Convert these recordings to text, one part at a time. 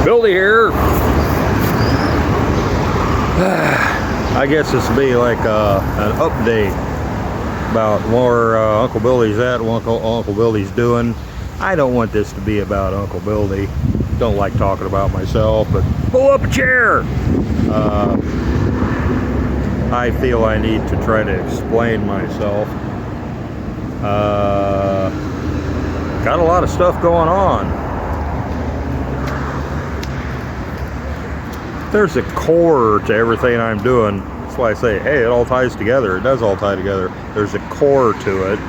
Billy here. I guess this will be like an update about where Uncle Billy's at, what Uncle Billy's doing. I don't want this to be about Uncle Billy. Don't like talking about myself, but pull up a chair. I feel I need to try to explain myself. Got a lot of stuff going on. There's a core to everything I'm doing. That's why I say, hey, it all ties together. It does all tie together. There's a core to it.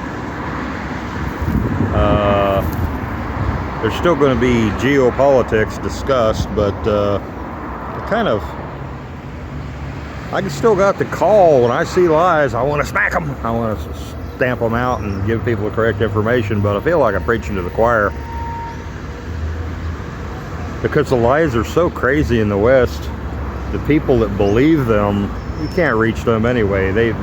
There's still going to be geopolitics discussed, but I still got the call when I see lies. I want to smack them. I want to stamp them out and give people the correct information, but I feel like I'm preaching to the choir. Because the lies are so crazy in the West, the people that believe them, you can't reach them anyway. They've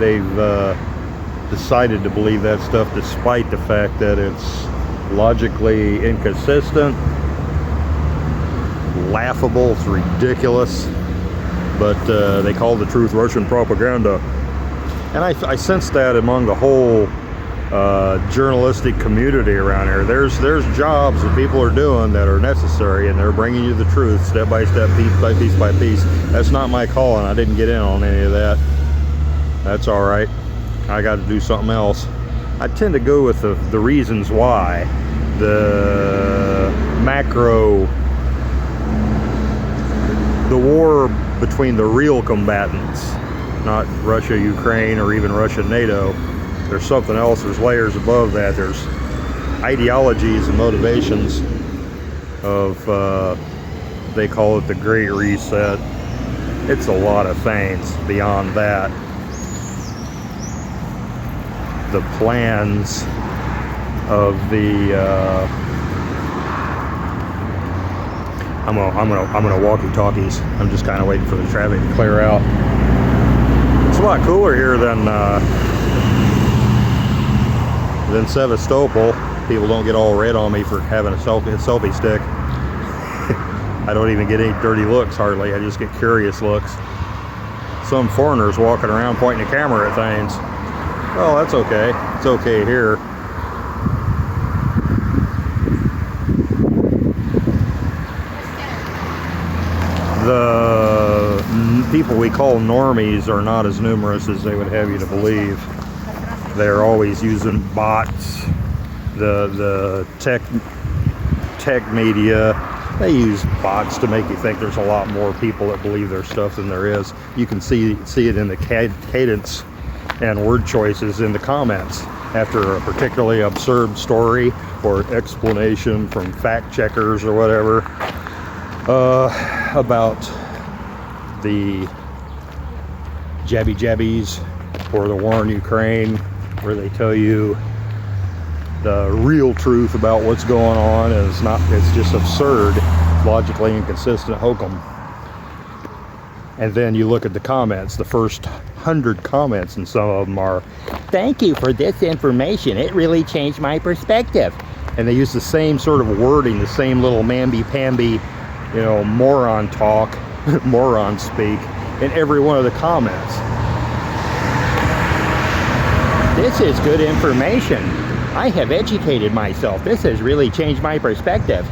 decided to believe that stuff despite the fact that it's logically inconsistent, laughable, it's ridiculous, but they call the truth Russian propaganda. And I sense that among the whole journalistic community around here. There's jobs that people are doing that are necessary, and they're bringing you the truth step by step, piece by piece by piece. That's not my calling. I didn't get in on any of that. That's all right. I got to do something else. I tend to go with the reasons why. The macro, the war between the real combatants, not Russia, Ukraine, or even Russia, NATO. There's something else. There's layers above that. There's ideologies and motivations of, they call it the Great Reset. It's a lot of things beyond that. The plans of the, I'm gonna walkie-talkies. I'm just kind of waiting for the traffic to clear out. It's a lot cooler here than Sevastopol. People don't get all red on me for having a selfie stick. I don't even get any dirty looks hardly. I just get curious looks. Some foreigners walking around pointing a camera at things. Well, that's okay. It's okay here. The people we call normies are not as numerous as they would have you to believe. They're always using bots, the tech media. They use bots to make you think there's a lot more people that believe their stuff than there is. You can see it in the cadence and word choices in the comments after a particularly absurd story or explanation from fact checkers or whatever about the jabbies or the war in Ukraine, where they tell you the real truth about what's going on is not, it's just absurd, logically inconsistent hokum. And then you look at the comments, the first 100 comments, and some of them are, "Thank you for this information, it really changed my perspective." And they use the same sort of wording, the same little mamby-pamby, you know, moron talk, moron speak in every one of the comments. This is good information. I have educated myself. This has really changed my perspective.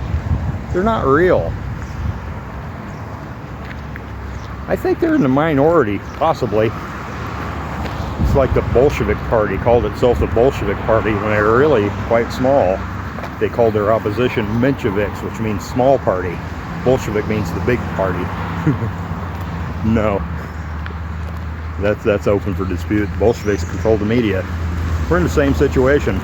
They're not real. I think they're in the minority, possibly. It's like the Bolshevik Party called itself the Bolshevik Party when they were really quite small. They called their opposition Mensheviks, which means small party. Bolshevik means the big party. No. That's open for dispute. Bolsheviks control the media. We're in the same situation.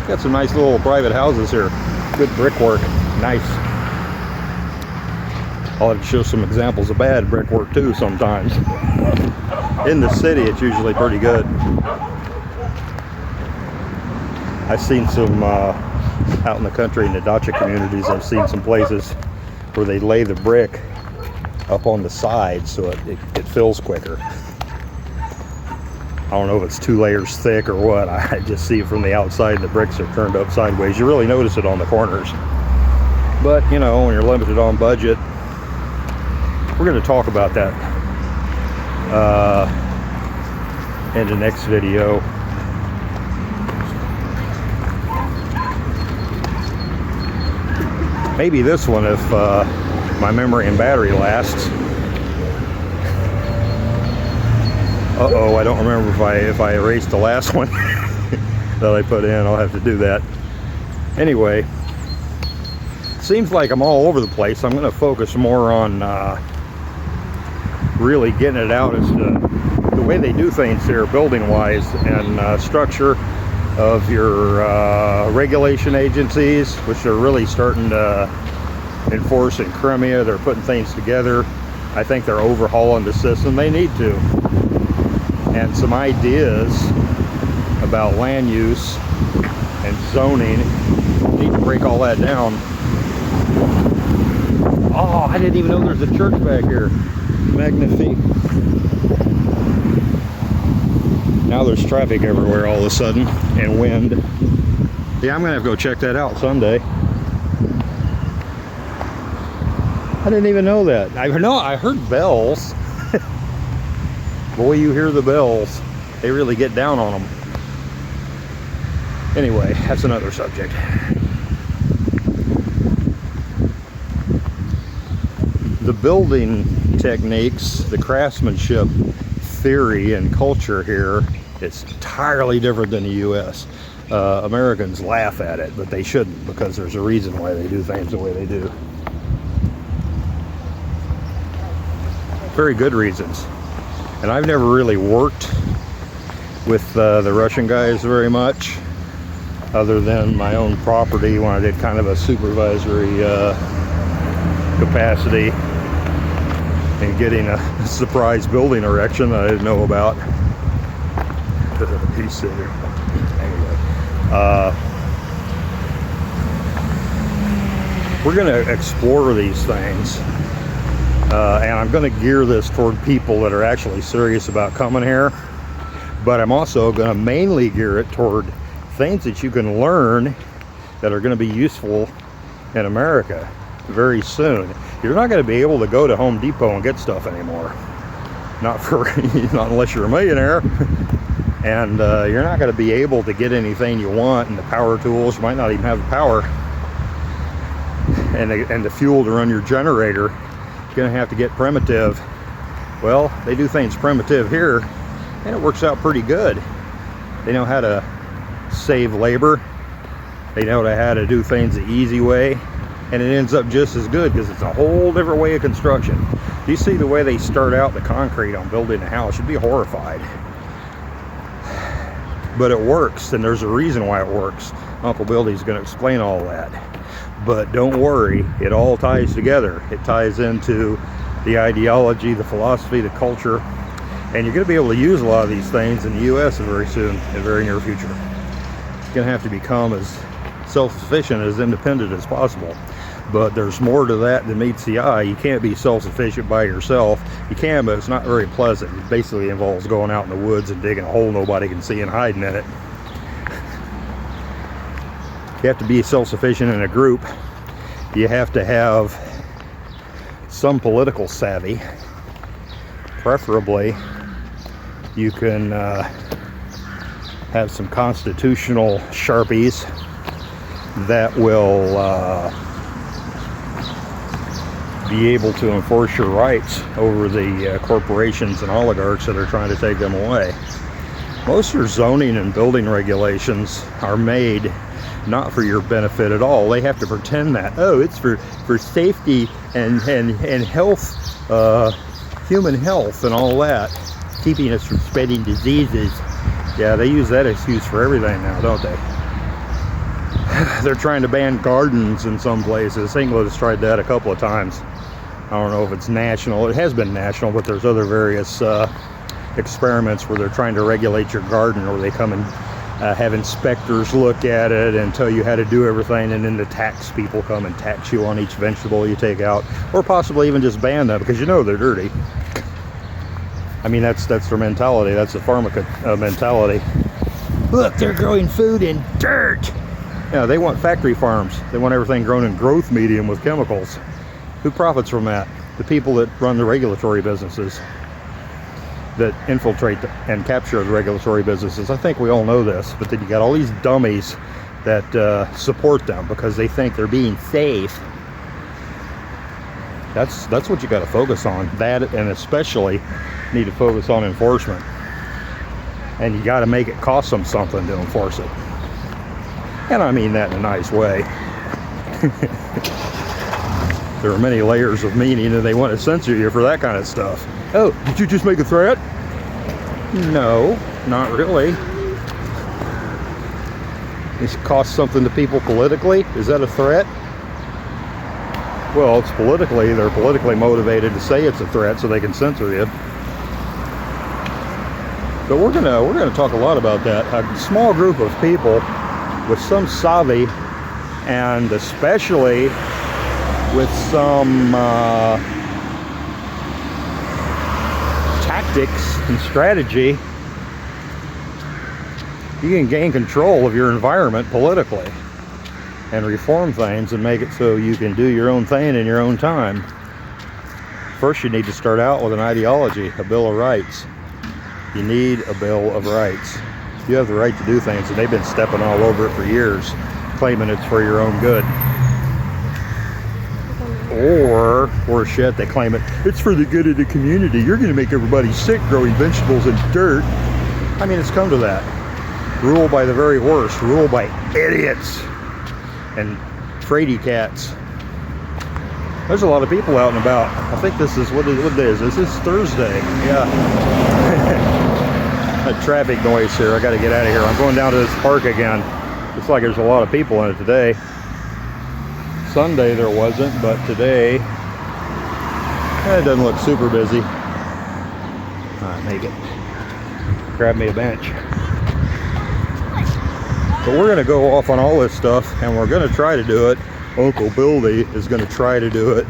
Got some nice little private houses here. Good brickwork. Nice. I'll have to show some examples of bad brickwork too sometimes. In the city, it's usually pretty good. I've seen some out in the country in the dacha communities. I've seen some places where they lay the brick up on the side so it fills quicker. I don't know if it's 2 layers thick or what. I just see it from the outside. The bricks are turned up sideways. You really notice it on the corners. But, you know, when you're limited on budget, we're going to talk about that in the next video. Maybe this one if my memory and battery lasts. Uh-oh, I don't remember if I erased the last one that I put in. I'll have to do that. Anyway, seems like I'm all over the place. I'm going to focus more on really getting it out as to the way they do things here, building-wise, and structure of your regulation agencies, which they're really starting to enforce in Crimea. They're putting things together. I think they're overhauling the system. They need to. And some ideas about land use and zoning. Need to break all that down. Oh, I didn't even know there's a church back here. Magnifique. Now there's traffic everywhere all of a sudden, and wind. Yeah, I'm gonna have to go check that out someday. I didn't even know that. I heard bells. Boy, you hear the bells. They really get down on them. Anyway, that's another subject. The building techniques, the craftsmanship theory and culture here is entirely different than the U.S. Americans laugh at it, but they shouldn't, because there's a reason why they do things the way they do. Very good reasons. And I've never really worked with the Russian guys very much, other than my own property when I did kind of a supervisory capacity and getting a surprise building erection that I didn't know about. He's sitting there. Anyway, we're going to explore these things, and I'm going to gear this toward people that are actually serious about coming here, but I'm also going to mainly gear it toward things that you can learn that are going to be useful in America very soon. You're not going to be able to go to Home Depot and get stuff anymore. Not unless you're a millionaire. And you're not going to be able to get anything you want, and the power tools, you might not even have the power and the fuel to run your generator. You're going to have to get primitive. Well, they do things primitive here, and it works out pretty good. They know how to save labor. They know how to do things the easy way, and it ends up just as good, because it's a whole different way of construction. You see the way they start out the concrete on building a house, you'd be horrified. But it works, and there's a reason why it works. Uncle Billy's going to explain all that. But don't worry, it all ties together. It ties into the ideology, the philosophy, the culture, and you're going to be able to use a lot of these things in the U.S. very soon, in the very near future. You're going to have to become as self-sufficient, as independent as possible. But there's more to that than meets the eye. You can't be self-sufficient by yourself. You can, but it's not very pleasant. It basically involves going out in the woods and digging a hole nobody can see and hiding in it. You have to be self-sufficient in a group. You have to have some political savvy. Preferably, you can have some constitutional sharpies that will be able to enforce your rights over the corporations and oligarchs that are trying to take them away. Most of your zoning and building regulations are made not for your benefit at all. They have to pretend that, oh, it's for safety and health, human health and all that, keeping us from spreading diseases. Yeah, they use that excuse for everything now, don't they? They're trying to ban gardens in some places. England's tried that a couple of times. I don't know if it's national. It has been national, but there's other various experiments where they're trying to regulate your garden, or they come and have inspectors look at it and tell you how to do everything, and then the tax people come and tax you on each vegetable you take out, or possibly even just ban them because you know they're dirty. I mean, that's their mentality. That's the pharmaca mentality. Look, they're growing food in dirt. Yeah, they want factory farms. They want everything grown in growth medium with chemicals. Who profits from that? The people that run the regulatory businesses, that infiltrate and capture the regulatory businesses. I think we all know this, but then you got all these dummies that support them because they think they're being safe. That's what you got to focus on. That, and especially need to focus on enforcement. And you got to make it cost them something to enforce it. And I mean that in a nice way. There are many layers of meaning, and they want to censor you for that kind of stuff. Oh, did you just make a threat? No, not really. This costs something to people politically? Is that a threat? Well, they're politically motivated to say it's a threat so they can censor you. But we're gonna talk a lot about that. A small group of people with some savvy, and especially with some tactics and strategy, you can gain control of your environment politically and reform things and make it so you can do your own thing in your own time. First, you need to start out with an ideology, a Bill of Rights. You need a Bill of Rights. You have the right to do things, and they've been stepping all over it for years, claiming it's for your own good. Or, worse yet, they claim it's for the good of the community. You're going to make everybody sick growing vegetables in dirt. I mean, it's come to that. Rule by the very worst. Rule by idiots and fraidy cats. There's a lot of people out and about. I think this is, what day is this? This is Thursday. Yeah. That traffic noise here. I got to get out of here. I'm going down to this park again. Looks like there's a lot of people in it today. Sunday there wasn't, but today it doesn't look super busy. Alright, make it. Grab me a bench. But we're going to go off on all this stuff, and we're going to try to do it. Uncle Billy is going to try to do it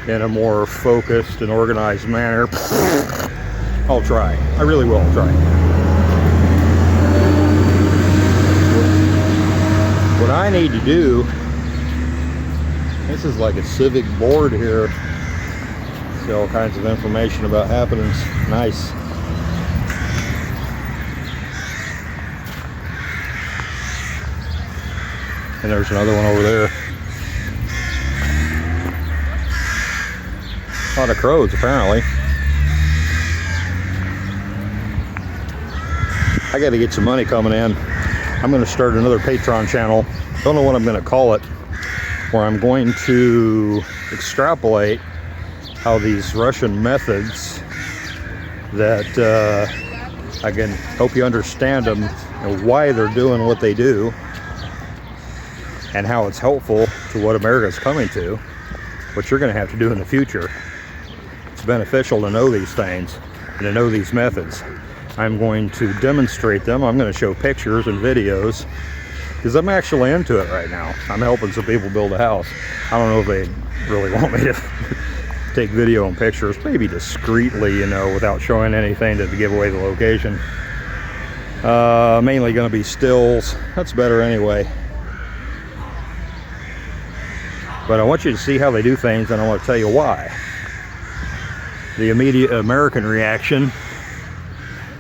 in a more focused and organized manner. I'll try. I really will try. What I need to do, this is like a civic board here. See all kinds of information about happenings. Nice. And there's another one over there. A lot of crows, apparently. I got to get some money coming in. I'm going to start another Patreon channel. Don't know what I'm going to call it. Where I'm going to extrapolate how these Russian methods that I can hope you understand them and why they're doing what they do, and how it's helpful to what America's coming to, what you're going to have to do in the future. It's beneficial to know these things and to know these methods. I'm going to demonstrate them. I'm going to show pictures and videos because I'm actually into it right now. I'm helping some people build a house. I don't know if they really want me to take video and pictures, maybe discreetly, you know, without showing anything to give away the location. Mainly going to be stills. That's better anyway. But I want you to see how they do things, and I want to tell you why. The immediate American reaction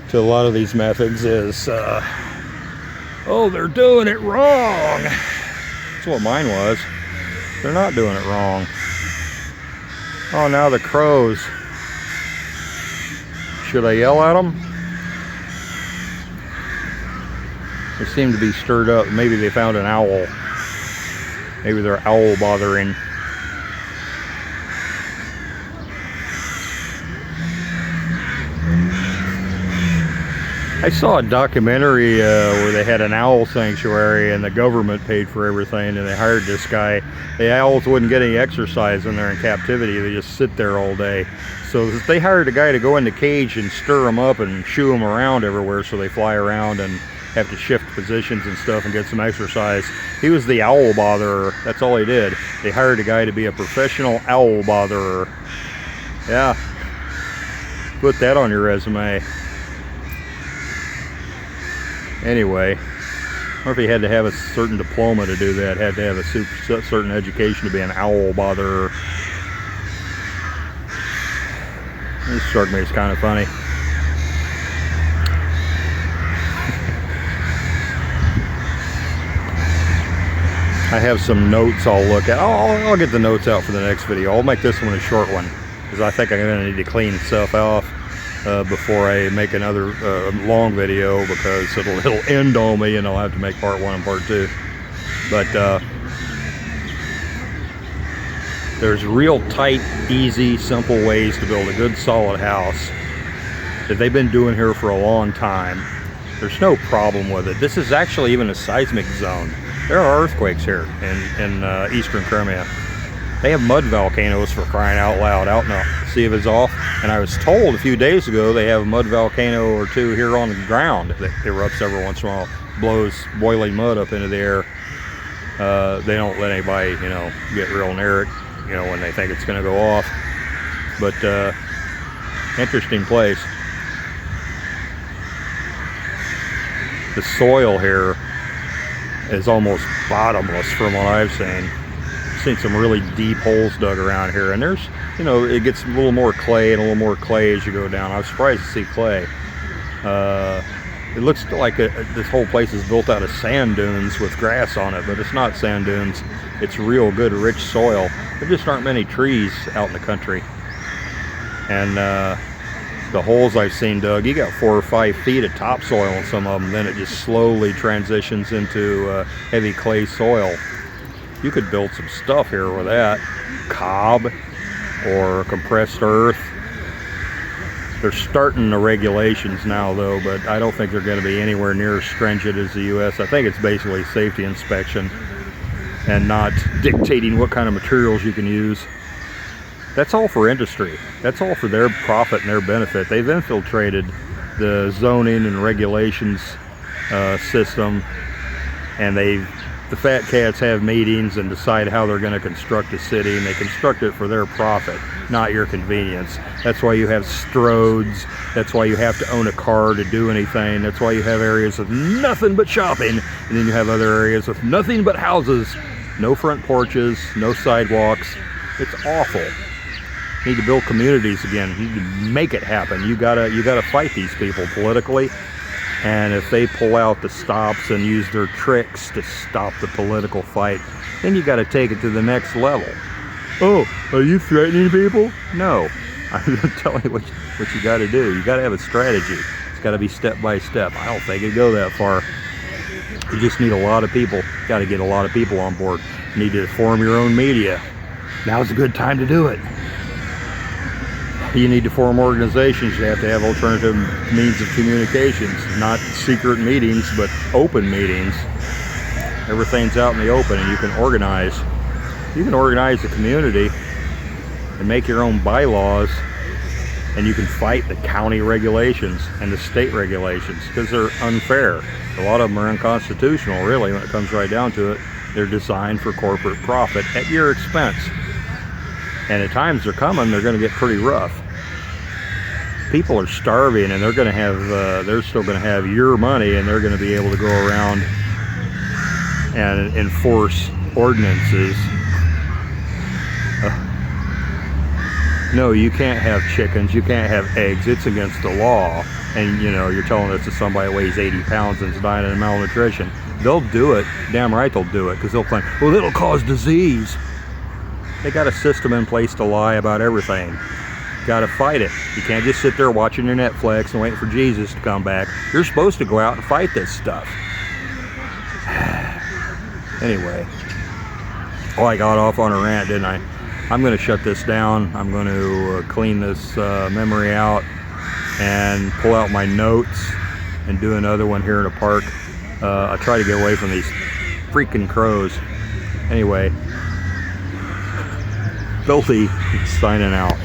to a lot of these methods is, oh, they're doing it wrong. That's what mine was. They're not doing it wrong. Oh, now the crows. Should I yell at them? They seem to be stirred up. Maybe they found an owl. Maybe they're owl bothering. I saw a documentary where they had an owl sanctuary and the government paid for everything, and they hired this guy. The owls wouldn't get any exercise when they're in captivity. They just sit there all day. So they hired a guy to go in the cage and stir them up and shoo them around everywhere so they fly around and have to shift positions and stuff and get some exercise. He was the owl botherer. That's all he did. They hired a guy to be a professional owl botherer. Yeah. Put that on your resume. Anyway, or if he had to have a certain diploma to do that, had to have a certain education to be an owl botherer. This struck me as kind of funny. I have some notes I'll look at. I'll get the notes out for the next video. I'll make this one a short one because I think I'm going to need to clean stuff off before I make another long video, because it'll end on me and I'll have to make part 1 and part 2. But there's real tight, easy, simple ways to build a good solid house that they've been doing here for a long time. There's no problem with it. This is actually even a seismic zone. There are earthquakes here in eastern Crimea. They have mud volcanoes, for crying out loud, out in the Sea of Azov. And I was told a few days ago they have a mud volcano or two here on the ground that erupts every once in a while, blows boiling mud up into the air. They don't let anybody, you know, get real near it, you know, when they think it's going to go off. But interesting place. The soil here is almost bottomless from what I've seen. I've seen some really deep holes dug around here, and there's, you know, it gets a little more clay and a little more clay as you go down. I was surprised to see clay. It looks like this whole place is built out of sand dunes with grass on it, but it's not sand dunes. It's real good, rich soil. There just aren't many trees out in the country. And the holes I've seen dug, you got 4 or 5 feet of topsoil in some of them, then it just slowly transitions into heavy clay soil. You could build some stuff here with that. Cob or compressed earth. They're starting the regulations now though, but I don't think they're going to be anywhere near as stringent as the US. I think it's basically safety inspection and not dictating what kind of materials you can use. That's all for industry. That's all for their profit and their benefit. They've infiltrated the zoning and regulations system, and the fat cats have meetings and decide how they're going to construct a city, and they construct it for their profit, not your convenience. That's why you have stroads. That's why you have to own a car to do anything. That's why you have areas with nothing but shopping, and then you have other areas with nothing but houses, no front porches, no sidewalks. It's awful. You need to build communities again. You need to make it happen. You gotta fight these people politically, and if they pull out the stops and use their tricks to stop the political fight, then you got to take it to the next level. Oh, are you threatening people? No, I'm telling you what you got to do. You got to have a strategy. It's got to be step by step. I don't think it'd go that far. You just need a lot of people. Got to get a lot of people on board. You need to form your own media. Now's a good time to do it. You need to form organizations. You have to have alternative means of communications, not secret meetings, but open meetings. Everything's out in the open, and you can organize. You can organize the community and make your own bylaws, and you can fight the county regulations and the state regulations because they're unfair. A lot of them are unconstitutional, really, when it comes right down to it. They're designed for corporate profit at your expense. And at times they're coming, they're going to get pretty rough. People are starving, and they're going to have, they're still going to have your money, and they're going to be able to go around and enforce ordinances. No, you can't have chickens, you can't have eggs, it's against the law. And you know, you're telling this to somebody who weighs 80 pounds and is dying of malnutrition. They'll do it, damn right they'll do it, because they'll claim, well, it'll cause disease. They got a system in place to lie about everything. You got to fight it. You can't just sit there watching your Netflix and waiting for Jesus to come back. You're supposed to go out and fight this stuff. Anyway, oh, I got off on a rant, didn't I? I'm going to shut this down. I'm going to clean this memory out and pull out my notes and do another one here in the park. I try to get away from these freaking crows. Anyway, Filthy signing out.